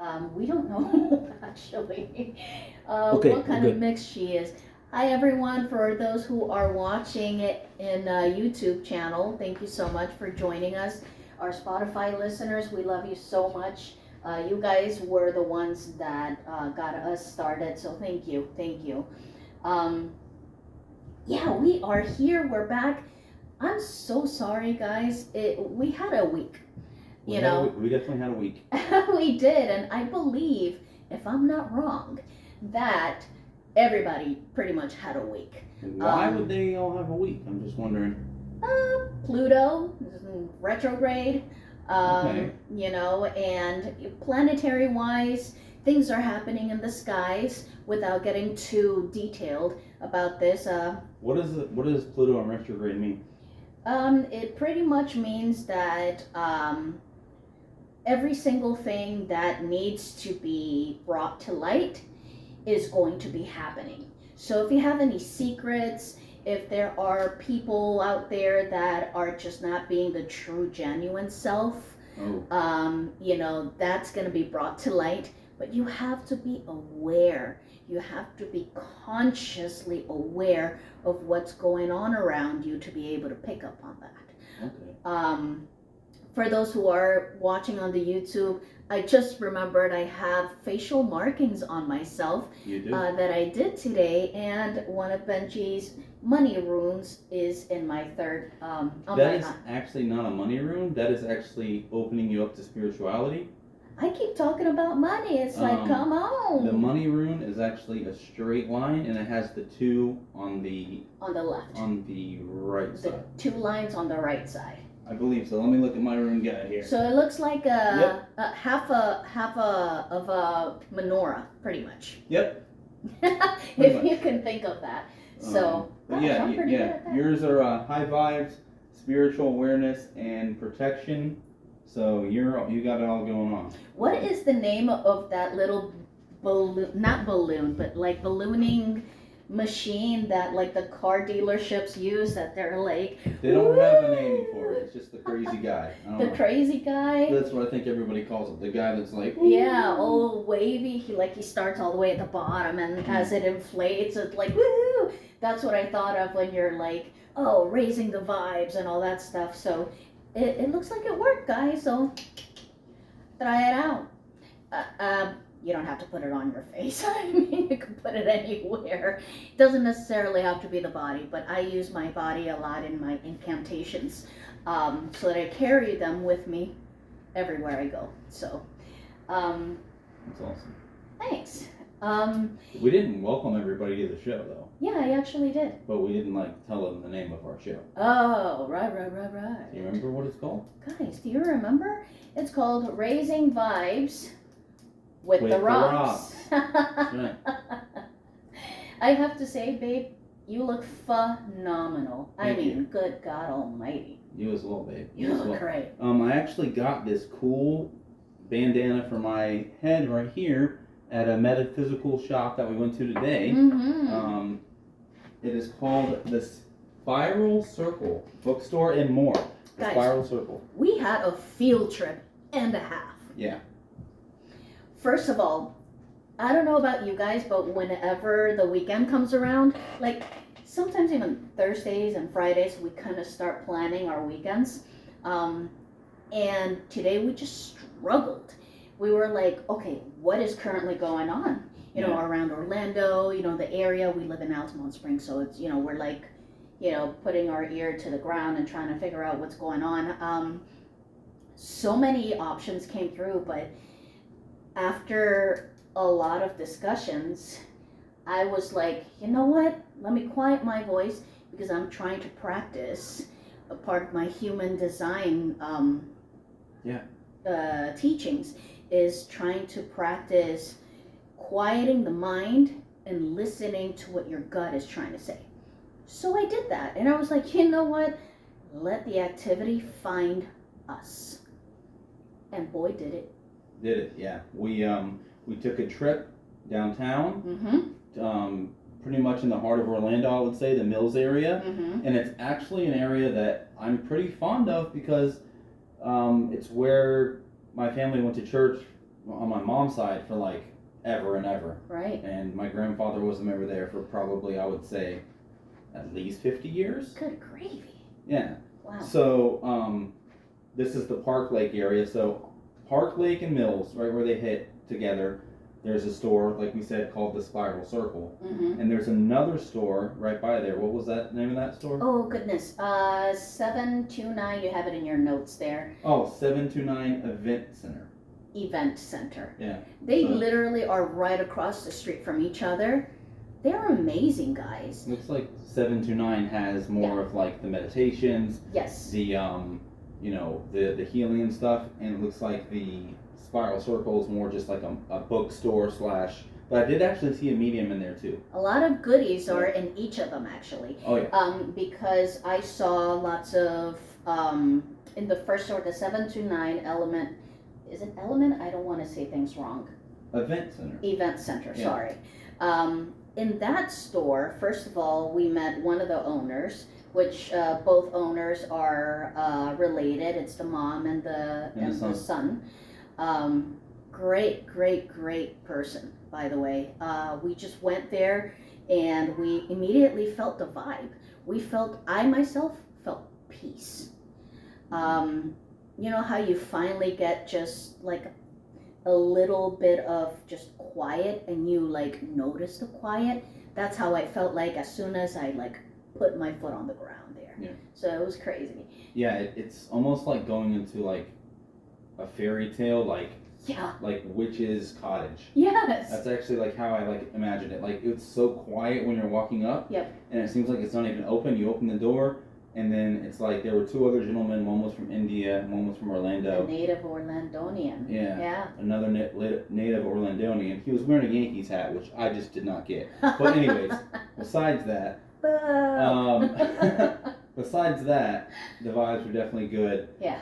We don't know actually Okay, what kind of good. mix she is. Hi everyone, for those who are watching it in YouTube channel, thank you so much for joining us. Our Spotify listeners, we love you so much. You guys were the ones that got us started, so thank you. Um, yeah, we are here, we're back. I'm so sorry guys, we had a week, We you had a know. week. We definitely had a week. We did, and I believe, if I'm not wrong, that everybody pretty much had a week. Why would they all have a week? I'm just wondering. Pluto, retrograde, Okay. you know, and planetary wise, things are happening in the skies without getting too detailed about this. What does Pluto and retrograde mean? It pretty much means that every single thing that needs to be brought to light is going to be happening. So if you have any secrets, if there are people out there that are just not being the true, genuine self, you know, that's going to be brought to light. But you have to be aware. You have to be consciously aware of what's going on around you to be able to pick up on that. Okay. For those who are watching on the YouTube, I just remembered I have facial markings on myself You do. that I did today, and one of Benji's money runes is in my third. That is actually not a money rune. That is actually opening you up to spirituality. I keep talking about money. It's like, come on. The money rune is actually a straight line, and it has the two on the left. On the right side. The 2 lines on the right side. I believe so. Let me look at my rune guide here. So it looks like a half of a menorah, pretty much. Yep. If you can think of that. So, but gosh, I'm pretty good at that. Yours are high vibes, spiritual awareness, and protection. So you got it all going on. What is the name of that little balloon? Not balloon, but like ballooning machine that like the car dealerships use, that they're like, they don't have a name for it. It's just the crazy guy. The crazy guy. That's what I think everybody calls it. The guy that's like, yeah, all wavy. He starts all the way at the bottom, and as it inflates, it's like woohoo. That's what I thought of when you're like, oh, raising the vibes and all that stuff. So it looks like it worked, guys. So try it out. You don't have to put it on your face. I mean, you can put it anywhere. It doesn't necessarily have to be the body, but I use my body a lot in my incantations, so that I carry them with me everywhere I go. So, that's awesome. Thanks. We didn't welcome everybody to the show, though. Yeah, I actually did. But we didn't tell them the name of our show. Oh, right. Do you remember what it's called? Guys, do you remember? It's called Raising Vibes with the Rocks. Right. I have to say, babe, you look phenomenal. I mean, good God Almighty. You as well, babe. You look great. I actually got this cool bandana for my head right here at a metaphysical shop that we went to today. Mm-hmm. It is called the Spiral Circle Bookstore and More. The Guys, Spiral Circle. We had a field trip and a half. Yeah. First of all, I don't know about you guys, but whenever the weekend comes around, like sometimes even Thursdays and Fridays, we kind of start planning our weekends. And today we just struggled. We were like, okay, what is currently going on? You know, around Orlando, you know, the area. We live in Altamont Springs, so it's, you know, we're like, you know, putting our ear to the ground and trying to figure out what's going on. So many options came through, but after a lot of discussions, I was like, you know what? Let me quiet my voice because I'm trying to practice a part of my human design teachings is trying to practice quieting the mind and listening to what your gut is trying to say. So I did that, and I was like, you know what? Let the activity find us. And boy, did it. Did it, yeah. We took a trip downtown, pretty much in the heart of Orlando, I would say, the Mills area. And it's actually an area that I'm pretty fond of because it's where my family went to church on my mom's side for like ever and ever. Right. And my grandfather was a member there for probably, I would say, at least 50 years. Good gravy. Yeah. Wow. So this is the Park Lake area. So Park Lake and Mills, right where they hit together, there's a store, like we said, called the Spiral Circle. Mm-hmm. And there's another store right by there. What was that name of that store? Oh, goodness. 729, you have it in your notes there. Oh, 729 Event Center. Event Center. Yeah. They So- literally are right across the street from each other. They're amazing, guys. Looks like 729 has more of like the meditations, Yes. the the healing and stuff, and it looks like the Spiral Circle is more just like a bookstore slash. But I did actually see a medium in there too. A lot of goodies are in each of them, actually. Oh yeah. Because I saw lots of, in the first store, the 729 Element, is it Element? I don't want to say things wrong. Event Center. Event Center, Yeah. sorry. In that store, first of all, we met one of the owners, which both owners are related. It's the mom and the son. Great person, by the way. We just went there and we immediately felt the vibe. I myself felt peace. You know how you finally get just like a little bit of just quiet and you like notice the quiet? That's how I felt like as soon as I like put my foot on the ground there. Yeah. So it was crazy. Yeah, it's almost like going into like a fairy tale, like Yeah. Witch's Cottage. Yes. That's actually like how I like imagined it. Like it's so quiet when you're walking up. Yep. And it seems like it's not even open. You open the door, and then it's like there were two other gentlemen. One was from India, and one was from A Orlando. native Orlandonian. Yeah. Yeah. Another native Orlandonian. He was wearing a Yankees hat, which I just did not get. But anyways, besides that, besides that, the vibes were definitely good. Yeah.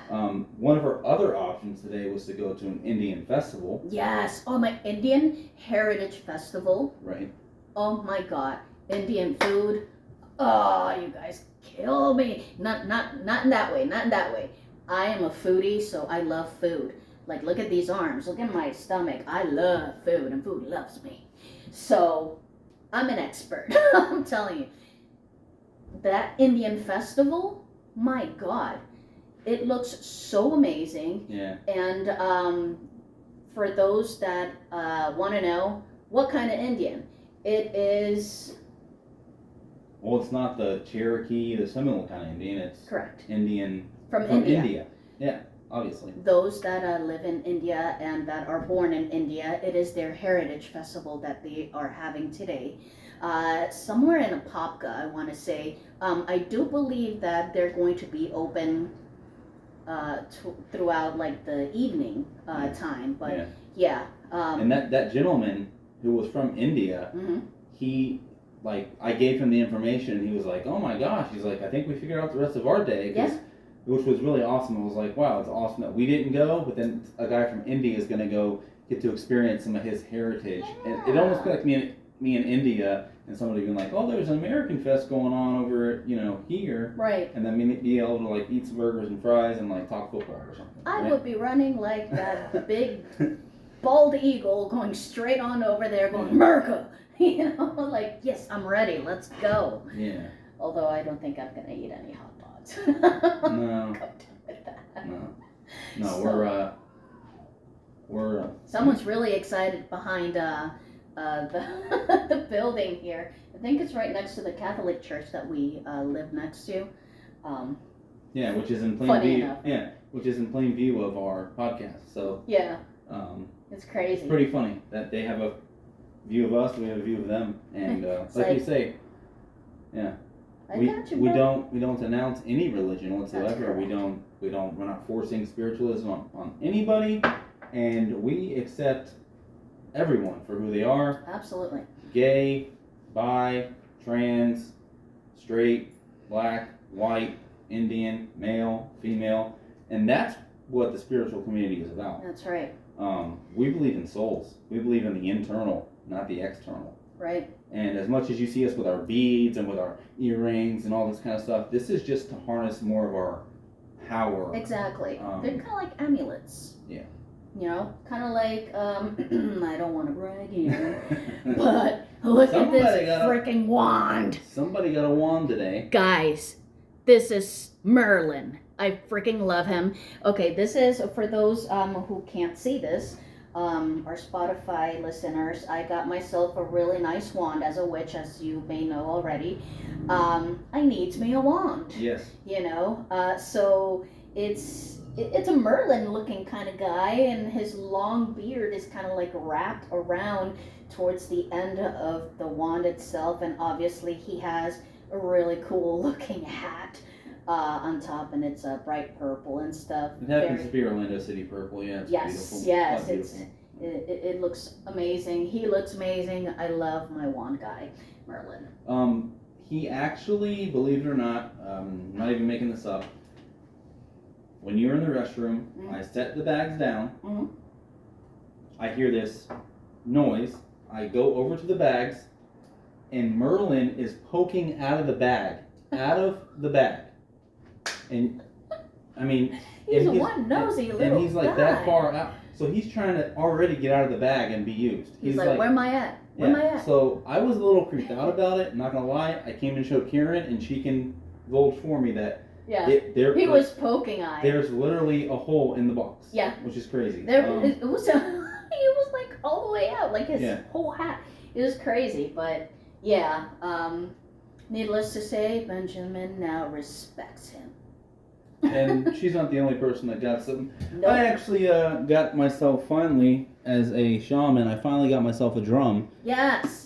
One of our other options today was to go to an Indian festival. Yes. Oh, my Indian Heritage Festival. Right. Oh my God. Indian food. Oh, you guys kill me. Not in that way. Not in that way. I am a foodie, so I love food. Like, look at these arms. Look at my stomach. I love food, and food loves me. So, I'm an expert. I'm telling you. That Indian festival, my God, it looks so amazing. Yeah. And for those that want to know, what kind of Indian? It is... Well, it's not the Cherokee, the Seminole kind of Indian. It's Correct. Indian From from India. Yeah, obviously. Those that live in India and that are born in India, it is their heritage festival that they are having today. Somewhere in Apopka, I want to say. I do believe that they're going to be open throughout like the evening time. But yeah. And that gentleman who was from India, Mhm. he, like, I gave him the information and he was like, oh my gosh, he's like, I think we figured out the rest of our day. Yeah. Which was really awesome. I was like, wow, it's awesome that we didn't go, but then a guy from India is going to go get to experience some of his heritage. And it almost felt like me in India and somebody being like, oh, there's an American Fest going on over, here. Right. And then me be able to like eat some burgers and fries and like talk football or something. I right? would be running like that big bald eagle going straight on over there going, America! Like, yes, I'm ready, let's go. Yeah. Although I don't think I'm going to eat any hot dogs. No. Go down with that. No, So- we're Someone's really excited behind the the building here. I think it's right next to the Catholic church that we live next to. yeah, which is in plain Funny view. enough. Yeah, which is in plain view of our podcast. So Yeah, it's it's crazy. pretty funny that they have a view of us, we have a view of them, and It's like you like- say, I we got you, we bro. don't announce any religion whatsoever. correct. We're not forcing spiritualism on anybody, and we accept everyone for who they are. Absolutely. Gay, bi, trans, straight, black, white, Indian, male, female, and that's what the spiritual community is about. That's right. We believe in souls. We believe in the internal, not the external. Right. And as much as you see us with our beads and with our earrings and all this kind of stuff, this is just to harness more of our power. Exactly. Um, They're kind of like amulets. You know, kind of like, I don't want to brag here, but look at this freaking wand. Somebody got a wand today. Guys, this is Merlin. I freaking love him. Okay, this is, for those who can't see this, our Spotify listeners, I got myself a really nice wand as a witch, as you may know already. I needs me a wand. Yes. You know, so it's a Merlin looking kind of guy, and his long beard is kind of like wrapped around towards the end of the wand itself, and obviously he has a really cool looking hat on top, and it's bright purple and stuff. It happens to be Orlando City purple, yeah. It's beautiful. Yes, it looks amazing. He looks amazing. I love my wand guy, Merlin. He actually, believe it or not, I'm not even making this up. When you're in the restroom, I set the bags down. I hear this noise. I go over to the bags, and Merlin is poking out of the bag. And, I mean... He's one nosy little And he's like guy. that far out. So he's trying to already get out of the bag and be used. He's like, where am I at? Where am I at? So I was a little creeped out about it. I'm not going to lie. I came and showed Karen, and she can vouch for me that he was poking eye. There's literally a hole in the box. Yeah. Which is crazy. It was like all the way out, like his whole hat. It was crazy, but yeah. Needless to say, Benjamin now respects him. And she's not the only person that got something. Nope. I actually got myself finally, as a shaman, I finally got myself a drum. Yes.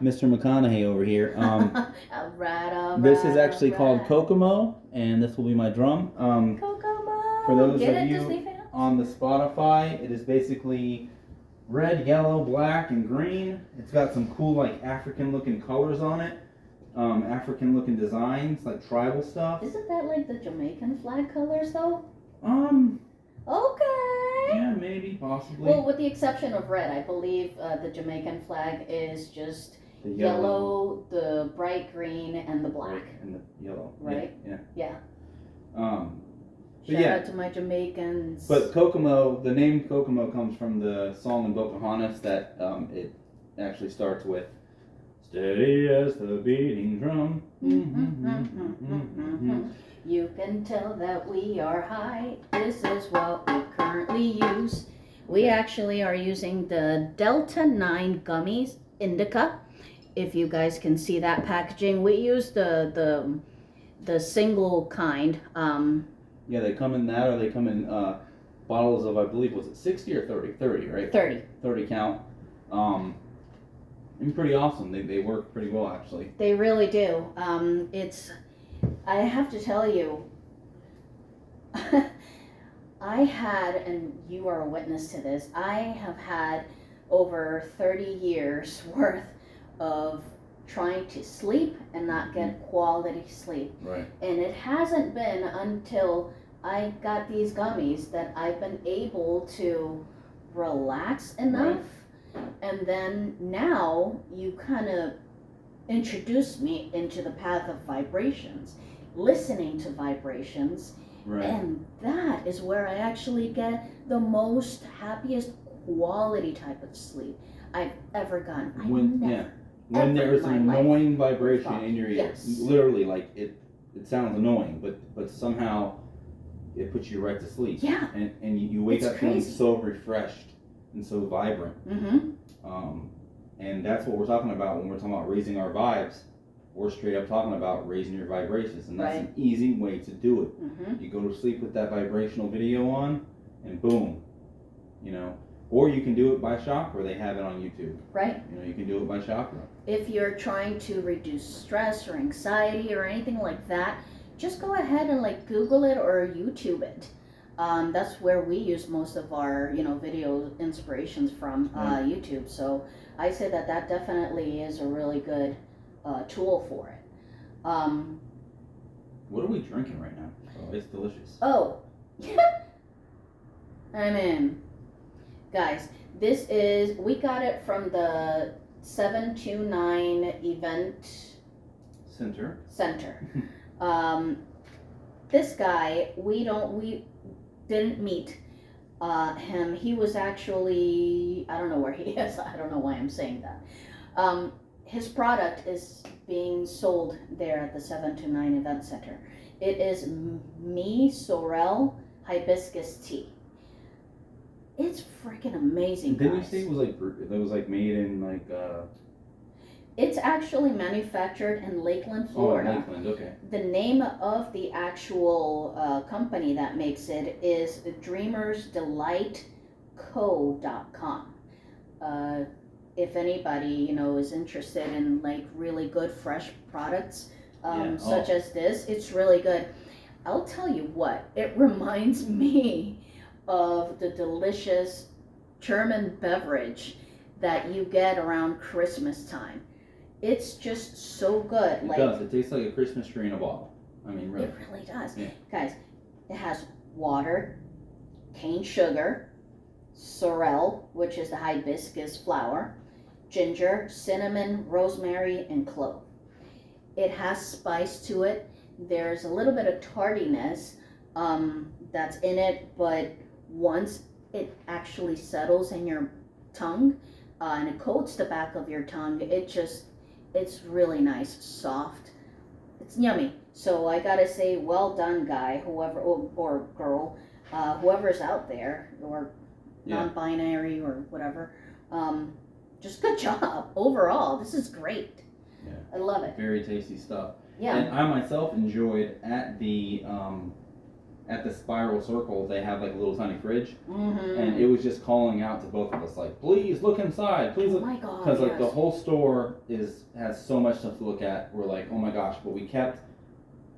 Mr. McConaughey over here. Alright. This is actually called Kokomo, and this will be my drum. Kokomo. For those of you on the Spotify, it is basically red, yellow, black, and green. It's got some cool, like, African-looking colors on it. African-looking designs, like tribal stuff. Isn't that like the Jamaican flag colors, though? Okay. Yeah, maybe, possibly. Well, with the exception of red, I believe the Jamaican flag is just the yellow, the bright green, and the black. And the yellow. Right? Yeah. Shout out to my Jamaicans. But Kokomo, the name Kokomo comes from the song in Pocahontas that it actually starts with. Steady as the beating drum. You can tell that we are high. This is what we currently use. We actually are using the Delta 9 gummies indica. If you guys can see that packaging, we use the single kind. Yeah, they come in that, or they come in bottles of, I believe, was it 60 or 30? 30, right? 30 count. And pretty awesome. They work pretty well, actually. They really do. I have to tell you, I had, and you are a witness to this, I have had over 30 years worth of trying to sleep and not get quality sleep. Right. And it hasn't been until I got these gummies that I've been able to relax enough. Right. And then now you kind of introduced me into the path of vibrations, listening to vibrations. Right. And that is where I actually get the most happiest quality type of sleep I've ever gotten. When there is an annoying vibration in your ear, literally, like it sounds annoying, but somehow it puts you right to sleep. Yeah. And you wake up feeling so refreshed and so vibrant. And that's what we're talking about when we're talking about raising our vibes. We're straight up talking about raising your vibrations, and that's an easy way to do it. You go to sleep with that vibrational video on, and boom, Or you can do it by chakra. They have it on YouTube. Right. You can do it by chakra. If you're trying to reduce stress or anxiety or anything like that, just go ahead and Google it or YouTube it. That's where we use most of our, video inspirations from YouTube. So I say that definitely is a really good tool for it. What are we drinking right now? Oh, it's delicious. Oh, I'm in. Guys, we got it from the 729 Event Center. This guy, we didn't meet him. He was actually, I don't know where he is. I don't know why I'm saying that. His product is being sold there at the 7 to 9 Event Center. It is Me Sorel Hibiscus Tea. It's freaking amazing, Didn't you guys. say it was like made in like It's actually manufactured in Lakeland, Florida. Oh, Lakeland, okay. The name of the actual company that makes it is DreamersDelightCo.com. If anybody is interested in like really good fresh products, such as this, it's really good. I'll tell you what, it reminds me of the delicious German beverage that you get around Christmas time. It's just so good. It does. It tastes like a Christmas tree in a bottle. I mean, really. It really does. Yeah. Guys, it has water, cane sugar, sorrel, which is the hibiscus flower, ginger, cinnamon, rosemary, and clove. It has spice to it. There's a little bit of tardiness that's in it, but once it actually settles in your tongue and it coats the back of your tongue, it's really nice, soft. It's yummy. So I gotta say, well done, guy, whoever, or girl, whoever's out there, or non-binary or whatever. Just good job overall. This is great. Yeah. I love it. Very tasty stuff. Yeah. And I myself enjoyed at the Spiral Circle, they have like a little tiny fridge, and it was just calling out to both of us like, please look inside, please look. Oh my God. Because like the whole store has so much stuff to look at. We're like, oh my gosh, but we kept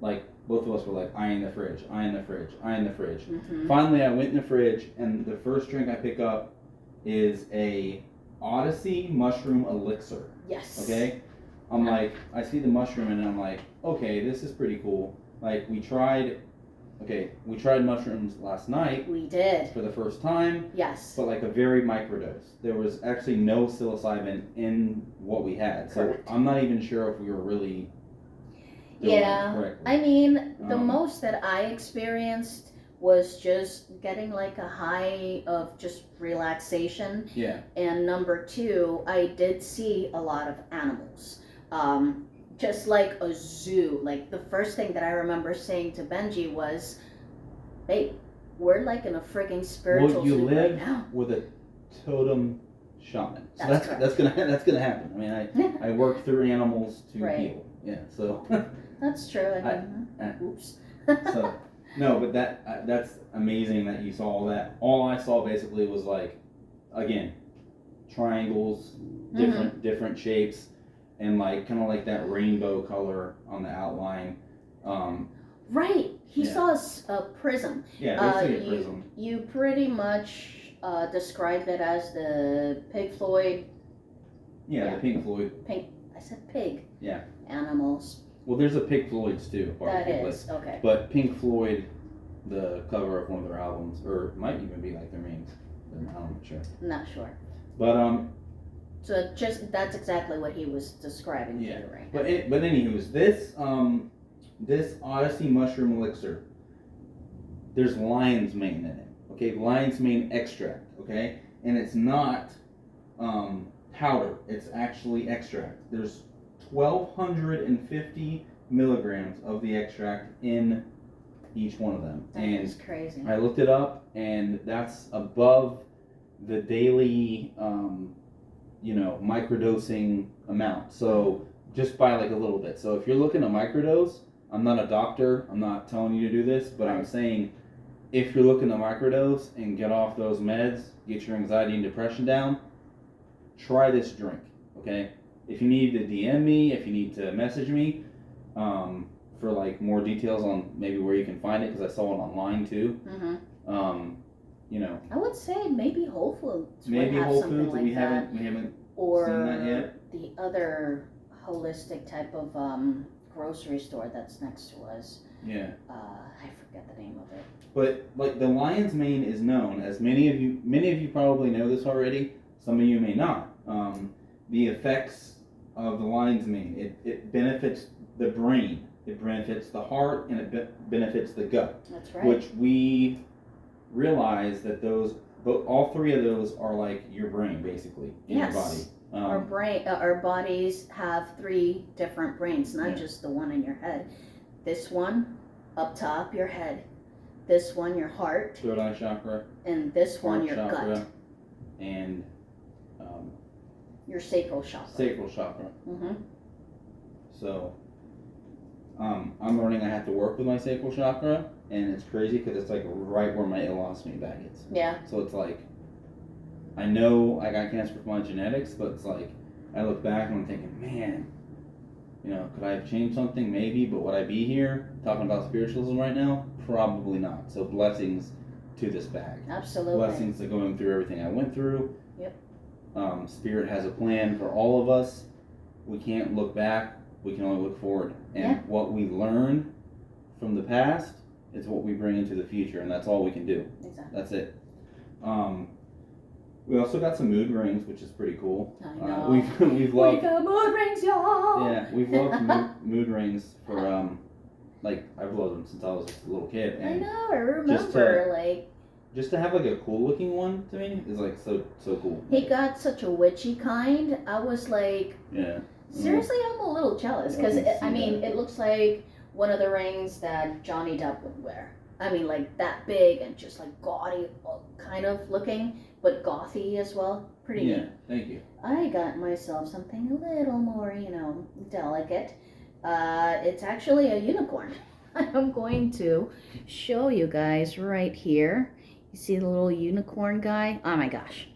like both of us were like eyeing the fridge, eyeing the fridge, eyeing the fridge. Finally, I went in the fridge, and the first drink I pick up is a Odyssey mushroom elixir. Yes. Okay. I'm like, I see the mushroom, and I'm like, okay, this is pretty cool. Like we tried mushrooms last night. We did. For the first time. Yes. But like a very microdose. There was actually no psilocybin in what we had. Correct. So I'm not even sure if we were really doing it correctly. I mean, the most that I experienced was just getting like a high of just relaxation. Yeah. And number two, I did see a lot of animals. Just like a zoo. Like the first thing that I remember saying to Benji was, "Hey, we're like in a frigging spiritual zoo right now." With a totem shaman. So That's that's gonna happen. I mean, I work through animals to Right. heal. Yeah. So. That's true. I mean, oops. So no, but that's amazing that you saw all that. All I saw basically was like, again, triangles, different shapes. And like kind of like that rainbow color on the outline. Right. He saw a prism. Yeah, basically a prism. You pretty much described it as the Pink Floyd. Yeah, the Pink Floyd. I said pig. Yeah. Animals. Well, there's a Pink Floyd's too. That is okay. But Pink Floyd, the cover of one of their albums, or it might even be like their main. I'm not sure. Not sure. But So that's exactly what he was describing to you right now. But anywho's this Odyssey mushroom elixir. There's lion's mane in it. Okay, lion's mane extract. Okay, and it's not powder. It's actually extract. There's 1,250 milligrams of the extract in each one of them. That is crazy. I looked it up, and that's above the daily. Microdosing amount. So just by like a little bit. So if you're looking to microdose, I'm not a doctor. I'm not telling you to do this, but I'm saying if you're looking to microdose and get off those meds, get your anxiety and depression down, try this drink. Okay. If you need to DM me, if you need to message me, for like more details on maybe where you can find it, because I saw it online too. I would say maybe Whole Foods. Maybe would have Whole something Foods. like we that. haven't or seen that yet. The other holistic type of grocery store that's next to us. Yeah. I forget the name of it. But like the lion's mane is known, as many of you probably know this already. Some of you may not. The effects of the lion's mane. It benefits the brain. It benefits the heart, and it benefits the gut. That's right. Which we realize that all three of those are like your brain, basically, in your body. Yes. Our bodies have 3 different brains, not Yeah. just the one in your head. This one up top, your head. This one, your heart, Third eye chakra, and this one, heart your chakra, gut, and your sacral chakra. sacral chakra. Mm-hmm. So, I'm learning I have to work with my sacral chakra, and it's crazy because it's like right where my ileostomy bag is. Yeah. So it's like, I know I got cancer from my genetics, but it's like, I look back and I'm thinking, man, could I have changed something? Maybe, but would I be here talking about spiritualism right now? Probably not. So blessings to this bag. Absolutely. Blessings to going through everything I went through. Yep. Spirit has a plan for all of us. We can't look back. We can only look forward. And what we learn from the past is what we bring into the future, and that's all we can do. Exactly. That's it. We also got some mood rings, which is pretty cool. I know. We've loved. We got mood rings, y'all. Yeah, we've loved mood rings for I've loved them since I was just a little kid. I And know. I remember, just to have like a cool looking one to me is like so cool. he got such a witchy kind. I was like, Yeah. seriously, I'm a little jealous because Yeah, I can see that. it looks like one of the rings that Johnny Depp would wear. I mean, like that big and just like gaudy kind of looking, but gothy as well. Pretty Yeah. neat. Thank you. I got myself something a little more, delicate. It's actually a unicorn. I'm going to show you guys right here. You see the little unicorn guy? Oh my gosh.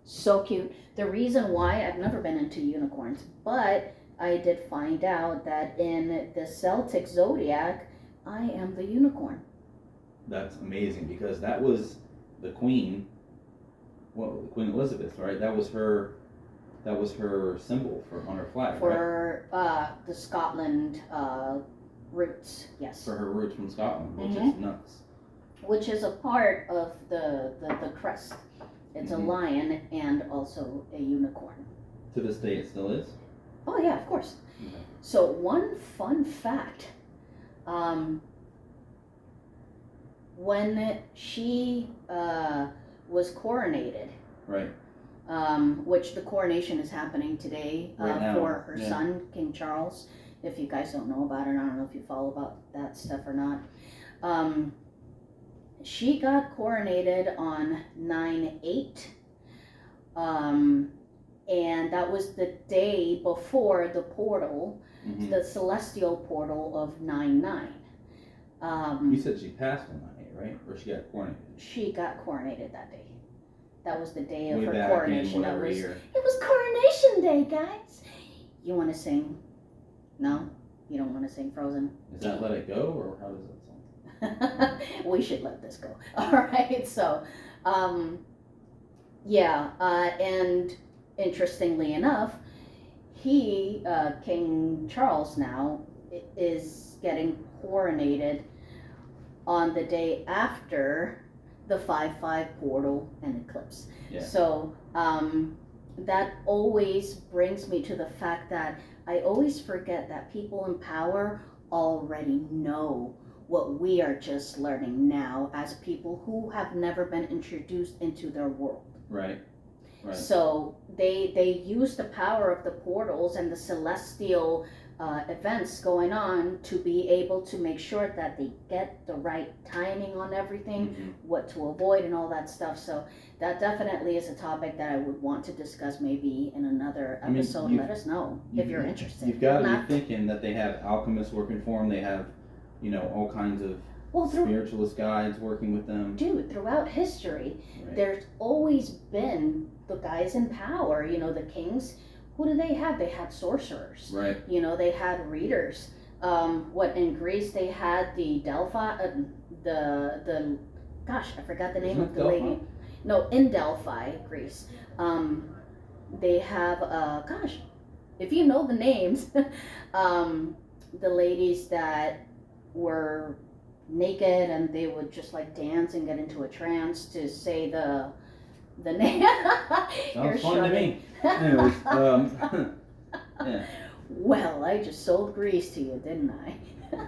So cute. The reason why I've never been into unicorns, but I did find out that in the Celtic zodiac, I am the unicorn. That's amazing because that was the Queen. Well, Queen Elizabeth, right? That was her symbol on her flag, right? For the Scotland roots, yes. For her roots from Scotland, which Mhm. is nuts. Which is a part of the crest. It's Mhm. a lion and also a unicorn. To this day, it still is. Oh yeah, of course. Okay. So one fun fact, when she was coronated, Right. which the coronation is happening today Right now, for her yeah. son, King Charles. If you guys don't know about it, I don't know if you follow about that stuff or not. She got coronated on 9/8, and that was the day before the portal, Mhm. the celestial portal of 9/9. You said she passed on that day, right? Or she got coronated? She got coronated that day. That was the day of Way her back coronation. in whatever year. It was coronation day, guys. You want to sing? No, you don't want to sing Frozen. Is that Let It Go, or how does that sound? We should let this go. All right. So, and interestingly enough, he, King Charles now, is getting coronated on the day after the 5/5 portal and eclipse. Yeah. So that always brings me to the fact that I always forget that people in power already know what we are just learning now as people who have never been introduced into their world. Right. Right. So they use the power of the portals and the celestial events going on to be able to make sure that they get the right timing on everything, Mhm. what to avoid and all that stuff. So that definitely is a topic that I would want to discuss maybe in another I mean, episode. Let us know if you're interested. You've got If to not, be thinking that they have alchemists working for them. They have, all kinds of well, spiritualist guides working with them. dude, throughout history, Right. there's always been the guys in power, the kings. Who do they have? They had sorcerers. Right. They had readers. What in Greece they had the Delphi, the gosh, I forgot the name Isn't of it the Delphi? lady. No, in Delphi, Greece. They have gosh, if you know the names, the ladies that were naked and they would just like dance and get into a trance to say the name. Sounds fun to me. Anyways, yeah. Well, I just sold Greece to you, didn't I?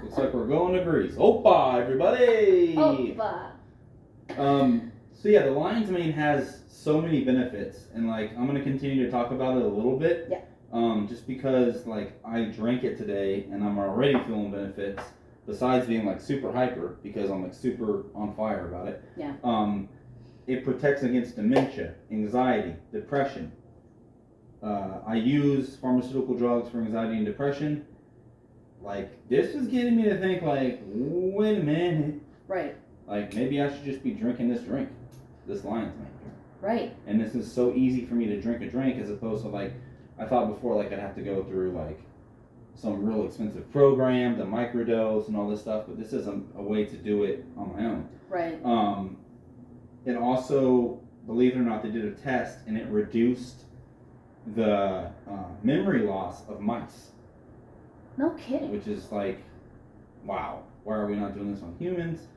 Looks like we're going to Greece. Opa, everybody! Opa. So yeah, the lion's mane has so many benefits, and like I'm gonna continue to talk about it a little bit. Yeah. Just because like I drank it today and I'm already feeling benefits. Besides being like super hyper because I'm like super on fire about it. Yeah. It protects against dementia, anxiety, depression. I use pharmaceutical drugs for anxiety and depression. Like this is getting me to think like, wait a minute. Right. Like maybe I should just be drinking this drink, this lion's mane. Right. And this is so easy for me to drink a drink as opposed to like I thought before like I'd have to go through like some real expensive program, the microdose and all this stuff, but this is a way to do it on my own. Right. It also, believe it or not, they did a test and it reduced the memory loss of mice. No kidding. Which is like, wow, why are we not doing this on humans?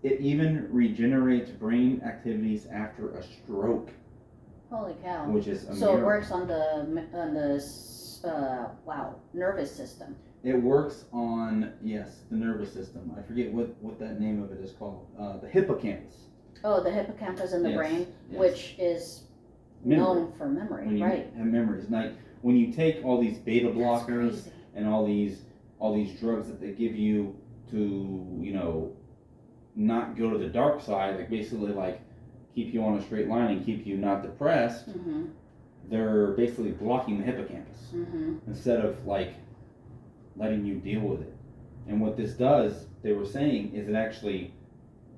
It even regenerates brain activities after a stroke. Holy cow. Which is a So miracle. it works on the nervous system. It works on, yes, the nervous system. I forget what that name of it is called. The hippocampus. Oh, the hippocampus in the Yes, brain, yes. which is known for memory, When you right? have memories. Like when you take all these beta That's blockers crazy. and all these drugs that they give you to, you know, not go to the dark side, like basically like keep you on a straight line and keep you not depressed, Mm-hmm. they're basically blocking the hippocampus Mm-hmm. instead of like letting you deal with it. And what this does, they were saying, is it actually,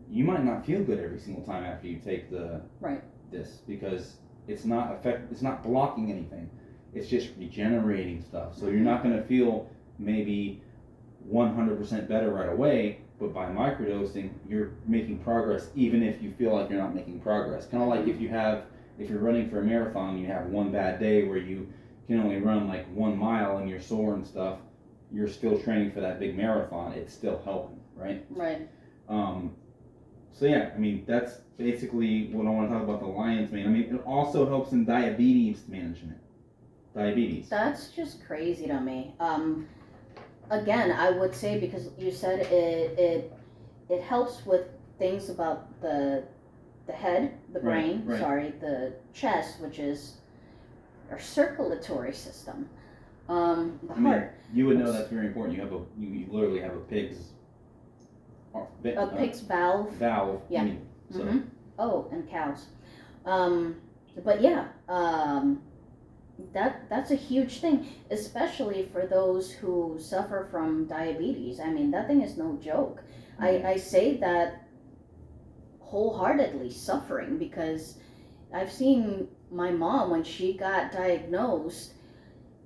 you might not feel good every single time after you take this because it's not blocking anything. It's just regenerating stuff. So you're not going to feel maybe 100% better right away, but by microdosing, you're making progress even if you feel like you're not making progress. Kind of like if you're running for a marathon, you have one bad day where you can only run like 1 mile and you're sore and stuff, you're still training for that big marathon. It's still helping, right? Right. So yeah, I mean, that's basically what I want to talk about the lion's mane. I mean, it also helps in diabetes management. Diabetes. That's just crazy to me. Again, I would say because you said it helps with things about the head, the brain, right. sorry, the chest, which is our circulatory system, the heart. You would know that's very important. You literally have a pig's valve. Valve. Yeah. So. Mm-hmm. Oh, and cows. But yeah, that's a huge thing, especially for those who suffer from diabetes. I mean, that thing is no joke. Mm-hmm. I say that wholeheartedly, suffering, because I've seen my mom when she got diagnosed,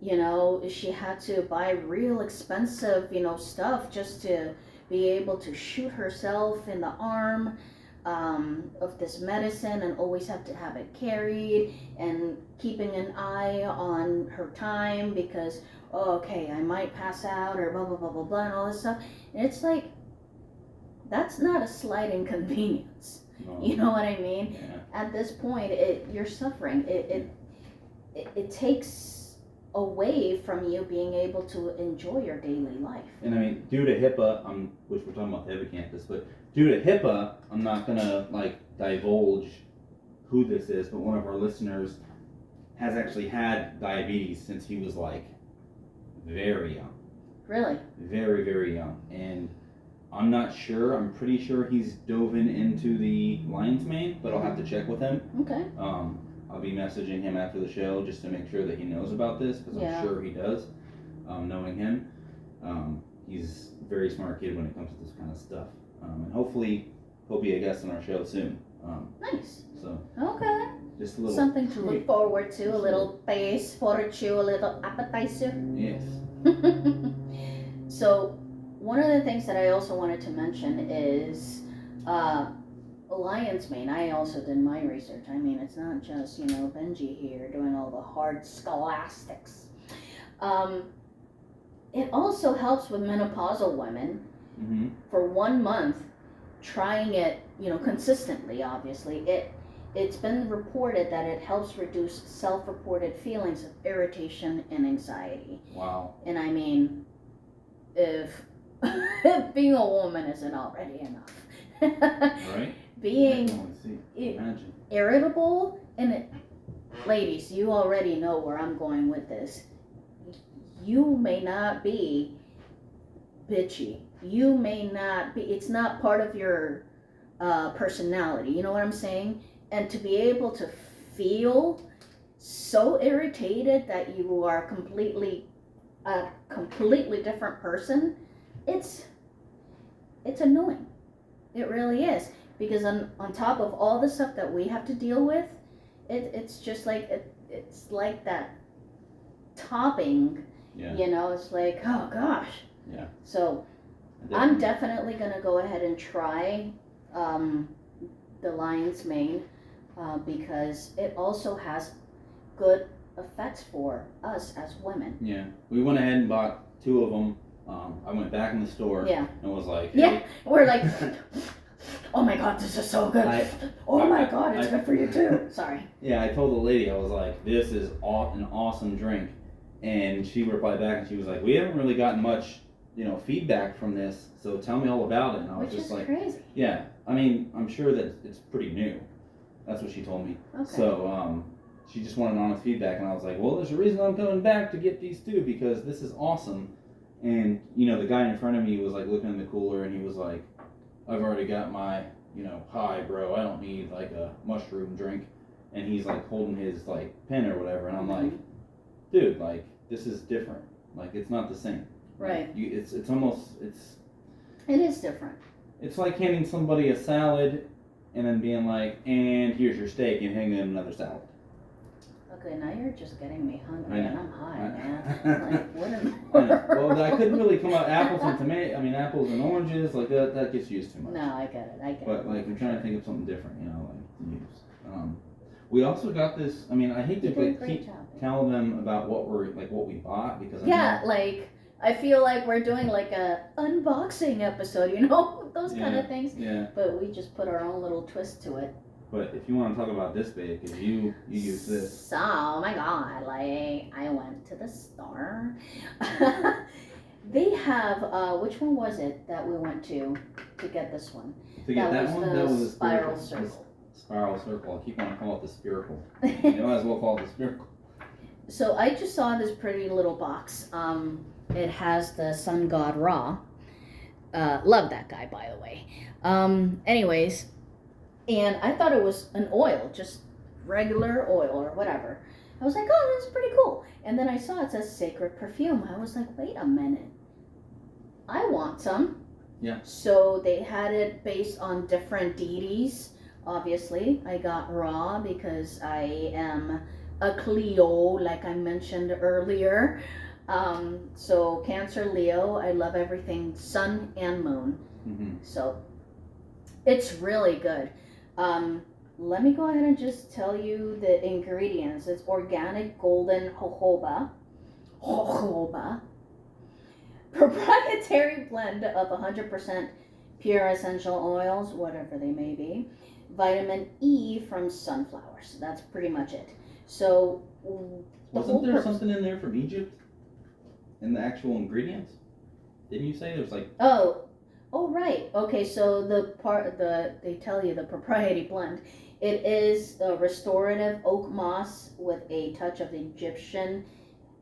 you know, she had to buy real expensive, you know, stuff just to be able to shoot herself in the arm of this medicine, and always have to have it carried, and keeping an eye on her time because, oh, okay, I might pass out or blah blah blah blah blah and all this stuff. And it's like, that's not a slight inconvenience. No. You know what I mean? Yeah. At this point, you're suffering. It takes away from you being able to enjoy your daily life. And I mean, due to HIPAA, which we're talking about the hippocampus, but due to HIPAA, I'm not gonna like divulge who this is, but one of our listeners has actually had diabetes since he was like very young. Really? Very, very young. And I'm not sure. I'm pretty sure he's dove into the lion's mane, but I'll have to check with him. Okay. I'll be messaging him after the show just to make sure that he knows about this, because Yeah. I'm sure he does, knowing him. He's a very smart kid when it comes to this kind of stuff. And hopefully he'll be a guest on our show soon. Nice. So Okay. just a little Something to look treat. forward to, a little base for you, a little appetizer. Yes. So, one of the things that I also wanted to mention is lion's mane. I also did my research. I mean, it's not just, you know, Benji here doing all the hard scholastics. It also helps with menopausal women Mm-hmm. for 1 month, trying it, you know, consistently. Obviously, it's been reported that it helps reduce self-reported feelings of irritation and anxiety. Wow. And I mean, if being a woman isn't already enough, Right? Being I can only see. Imagine. irritable, and ladies, you already know where I'm going with this. You may not be bitchy. You may not be, it's not part of your personality. You know what I'm saying? And to be able to feel so irritated that you are completely a completely different person, it's annoying. It really is. Because on top of all the stuff that we have to deal with, it's just like it's like that topping. Yeah. You know, it's like, oh gosh. Yeah. So I'm definitely gonna go ahead and try the lion's mane because it also has good effects for us as women. Yeah. We went ahead and bought 2 of them. I went back in the store Yeah. and was like, hey. Yeah, we're like, oh my god, this is so good. Oh my god, it's good for you too. Sorry. Yeah, I told the lady, I was like, this is an awesome drink. And she replied back and she was like, we haven't really gotten much, feedback from this, so tell me all about it. And I was Which just is like, crazy. yeah, I mean, I'm sure that it's pretty new. That's what she told me. Okay. So, she just wanted honest feedback, and I was like, well, there's a reason I'm coming back to get these too, because this is awesome. And, the guy in front of me was like looking in the cooler, and he was like, I've already got my, hi, bro, I don't need like a mushroom drink. And he's like holding his like pen or whatever, and I'm like, dude, like, this is different. Like, it's not the same. Right. Like, it's almost, It is different. it's like handing somebody a salad and then being like, and here's your steak, and handing them another salad. Okay, now you're just getting me hungry, I know. and I'm high, man. Like, what in the I know. world? Well, I couldn't really come out apples and apples and oranges, like that gets used too much. No, I get it. But like, I'm trying to think of something different, like to use. We also got this. I mean, I hate to You did a like, great keep job. telling them about what we bought because I Yeah, know, like I feel like we're doing like a unboxing episode, those kind of things. Yeah. But we just put our own little twist to it. But if you want to talk about this babe, because you use this. So, oh my god, like I went to the store. They have which one was it that we went to get this one? To get that one, the that was a spiral spherical. circle. Spiral circle. I keep wanting to call it the spherical. You might as well call it the spherical. So I just saw this pretty little box. It has the sun god Ra. Love that guy, by the way. Anyways, and I thought it was an oil, just regular oil or whatever. I was like, oh, that's pretty cool. And then I saw it says sacred perfume. I was like, wait a minute. I want some. Yeah. So they had it based on different deities. Obviously, I got Ra because I am a Cleo, like I mentioned earlier. So Cancer, Leo, I love everything sun and moon. Mm-hmm. So it's really good. Let me go ahead and just tell you the ingredients. It's organic golden jojoba. Proprietary blend of 100% pure essential oils, whatever they may be. Vitamin E from sunflowers. That's pretty much it. So wasn't there something in there from Egypt in the actual ingredients? Didn't you say there's like? Oh, right. Okay, so they tell you the proprietary blend. It is a restorative oak moss with a touch of Egyptian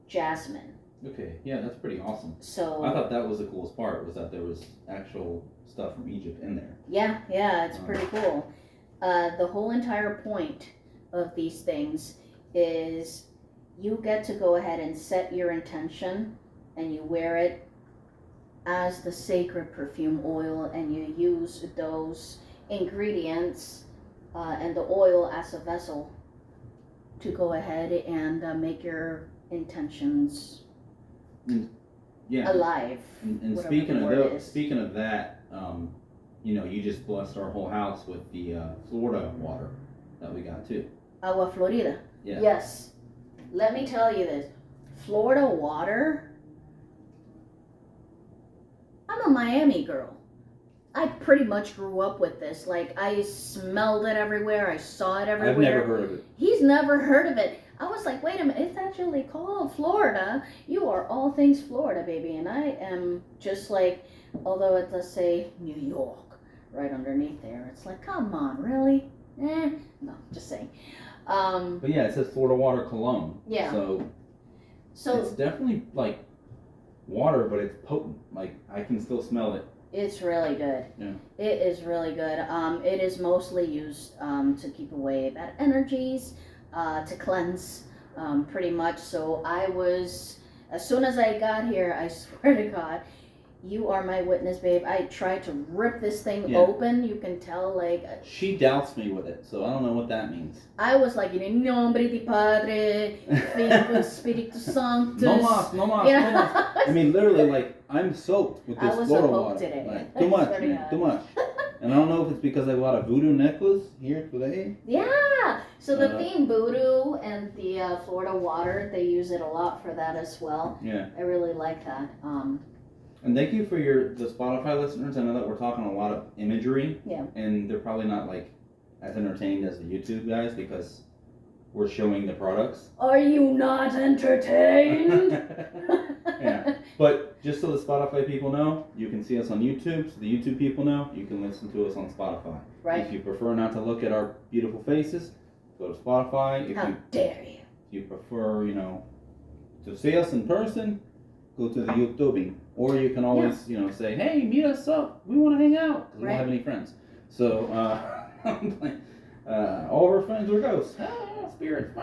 jasmine. Okay, yeah, that's pretty awesome. So I thought that was the coolest part, was that there was actual stuff from Egypt in there. Yeah, it's pretty cool. The whole entire point of these things is you get to go ahead and set your intention, and you wear it as the sacred perfume oil, and you use those ingredients and the oil as a vessel to go ahead and make your intentions alive. And speaking of that, you just blessed our whole house with the Florida water that we got too. Agua Florida. Yeah. Yes. Let me tell you this. Florida water. I'm a Miami girl. I pretty much grew up with this. Like, I smelled it everywhere. I saw it everywhere. I've never heard of it. He's never heard of it. I was like, wait a minute. It's actually called Florida. You are all things Florida, baby. And I am just like, although it does say New York, right underneath there. It's like, come on, really? No, just saying. But yeah, it says Florida Water Cologne. Yeah. So So it's definitely like water, but it's potent. Like I can still smell it. it's really good. Yeah. It is really good. It is mostly used to keep away bad energies, to cleanse, pretty much. So as soon as I got here, I swear to God, you are my witness, babe. I tried to rip this thing Yeah. open. You can tell, like, She doubts me with it, so I don't know what that means. I was like, in nombre di Padre, Filho, Espírito Santo. No mas, no mas, Yeah. no mas. I mean, literally, like, I'm soaked with I this was Florida soaked water. today. Like, too much, Swear to man, God. too much. And I don't know if it's because I bought a voodoo necklace here today. Yeah. So the Uh, theme voodoo and the Florida water, they use it a lot for that as well. Yeah. I really like that. And thank you for the Spotify listeners. I know that we're talking a lot of imagery. Yeah. And they're probably not, like, as entertained as the YouTube guys because we're showing the products. Are you not entertained? Yeah. But just so the Spotify people know, you can see us on YouTube. So the YouTube people know, you can listen to us on Spotify. Right. If you prefer not to look at our beautiful faces, go to Spotify. If How you dare you? if you prefer, to see us in person, go to the YouTubing. Or you can always, say, hey, meet us up. We want to hang out. 'Cause we don't have any friends. So, all of our friends are ghosts. Spirits.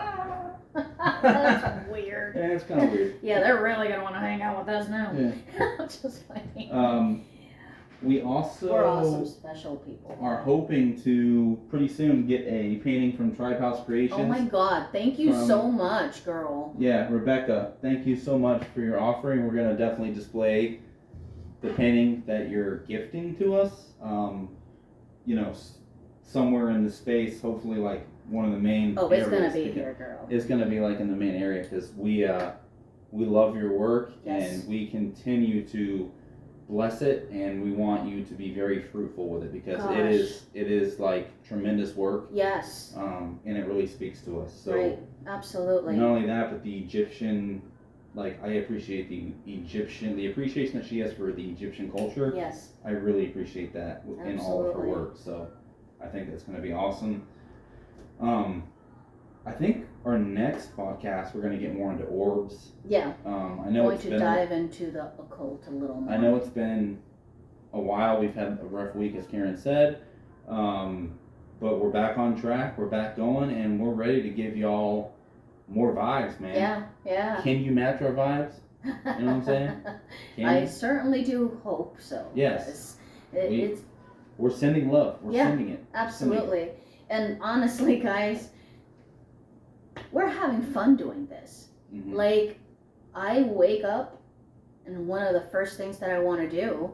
That's weird. Yeah, it's kind of weird. Yeah, they're really gonna want to hang out with us now. Yeah. Just funny. We also We're awesome, special people. are hoping to pretty soon get a painting from Tribe House Creations. Oh my God! Thank you From- so much, girl. Yeah, Rebecca, thank you so much for your offering. We're gonna definitely display the painting that you're gifting to us. Somewhere in the space, hopefully like one of the main. Oh, it's gonna areas, be because here, girl. It's gonna be like in the main area because we love your work Yes. and we continue to bless it, and we want you to be very fruitful with it because it is like tremendous work. Yes. And it really speaks to us. So Right. Absolutely. not only that, but the Egyptian, like I appreciate the appreciation that she has for the Egyptian culture. Yes. I really appreciate that in all of her Absolutely. work. So I think that's going to be awesome. I think our next podcast we're going to get more into orbs. Yeah. I know Going it's to been. dive into the occult a little more. I know it's been a while. We've had a rough week, as Karen said, but we're back on track. We're back going, and we're ready to give y'all more vibes, man. Yeah. Yeah. Can you match our vibes? You know what I'm saying? Can I you? certainly do hope so. Yes. because We- It's We're sending love. We're Yeah. sending it. absolutely. And honestly, guys, we're having fun doing this. Mhm. Like, I wake up, and one of the first things that I want to do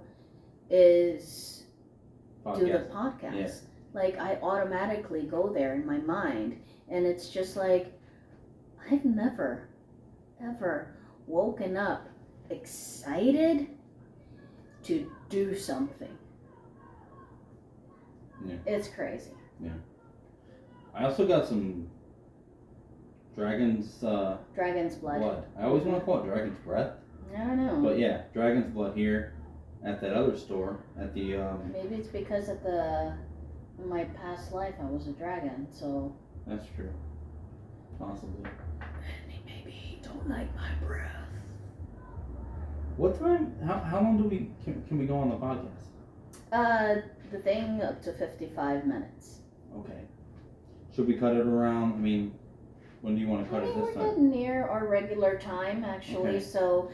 is do the Podcast. podcast. Yeah. Like, I automatically go there in my mind, and it's just like, I've never, ever woken up excited to do something. Yeah. It's crazy. I also got some dragon's Dragon's blood. I always want to call it dragon's breath, I don't know. but yeah, dragon's blood here at that other store at the Maybe it's because in my past life I was a dragon, so That's true. Possibly. maybe he don't like my breath. What time? How long do can we go on the podcast? The thing up to 55 minutes. Okay. Should we cut it around? I mean, when do you want to cut it We're this time? getting near our regular time, actually. Okay. So,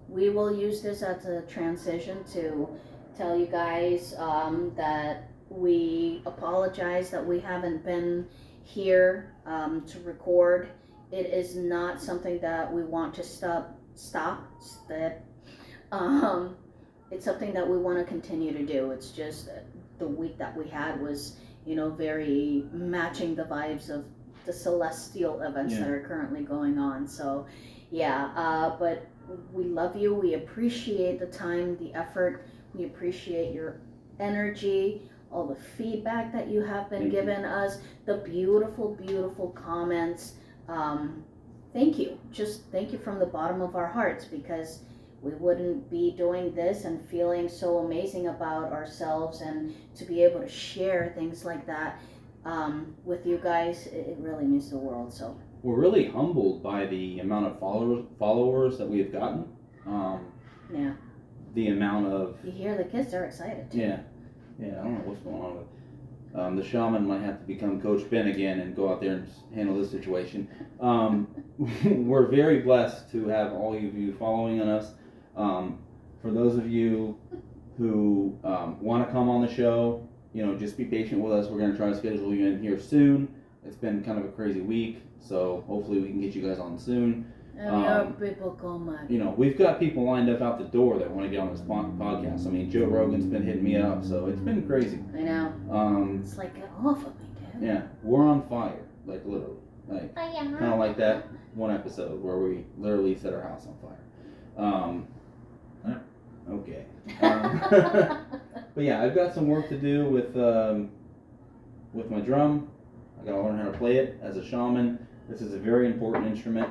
we will use this as a transition to tell you guys that we apologize that we haven't been here to record. It is not something that we want to stop. It's something that we want to continue to do. It's just the week that we had was, very matching the vibes of the celestial events that are currently going on. So, but we love you. We appreciate the time, the effort. We appreciate your energy, all the feedback that you have been giving us, the beautiful, beautiful comments. Thank you. Just thank you from the bottom of our hearts, because we wouldn't be doing this and feeling so amazing about ourselves, and to be able to share things like that with you guys, it really means the world. So we're really humbled by the amount of followers that we have gotten. yeah, The amount of you hear the kids, they're excited too. yeah. I don't know what's going on with the shaman. Might have to become Coach Ben again and go out there and handle this situation. We're very blessed to have all of you following on us. For those of you who want to come on the show, just be patient with us. We're going to try to schedule you in here soon. It's been kind of a crazy week, so hopefully we can get you guys on soon. People come on. We've got people lined up out the door that want to get on this podcast. I mean, Joe Rogan's been hitting me up, so it's been crazy. I know. It's like, get off of me, dude. Yeah, we're on fire, like literally, like kind of like that one episode where we literally set our house on fire. Okay. But yeah, I've got some work to do with my drum. I gotta learn how to play it as a shaman. This is a very important instrument.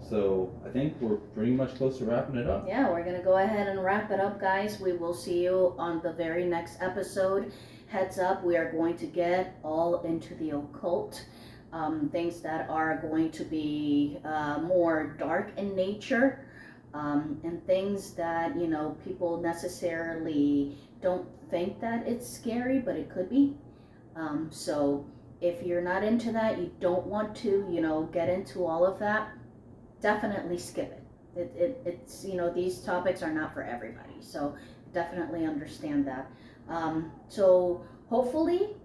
So I think we're pretty much close to wrapping it up. Yeah, we're gonna go ahead and wrap it up, guys. We will see you on the very next episode. Heads up, we are going to get all into the occult, things that are going to be more dark in nature, and things that people necessarily don't think that it's scary, but it could be. So if you're not into that, you don't want to get into all of that, definitely skip it. It's these topics are not for everybody, so definitely understand that. So hopefully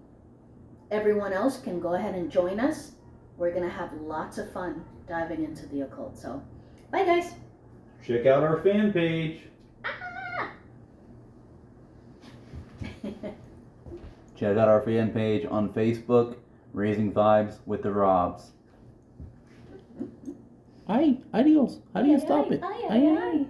everyone else can go ahead and join us. We're gonna have lots of fun diving into the occult. So bye, guys. Check out our fan page. Check out our fan page on Facebook, Raising Vibes with the Robs. Ay, adios. How do you stop it? Ay.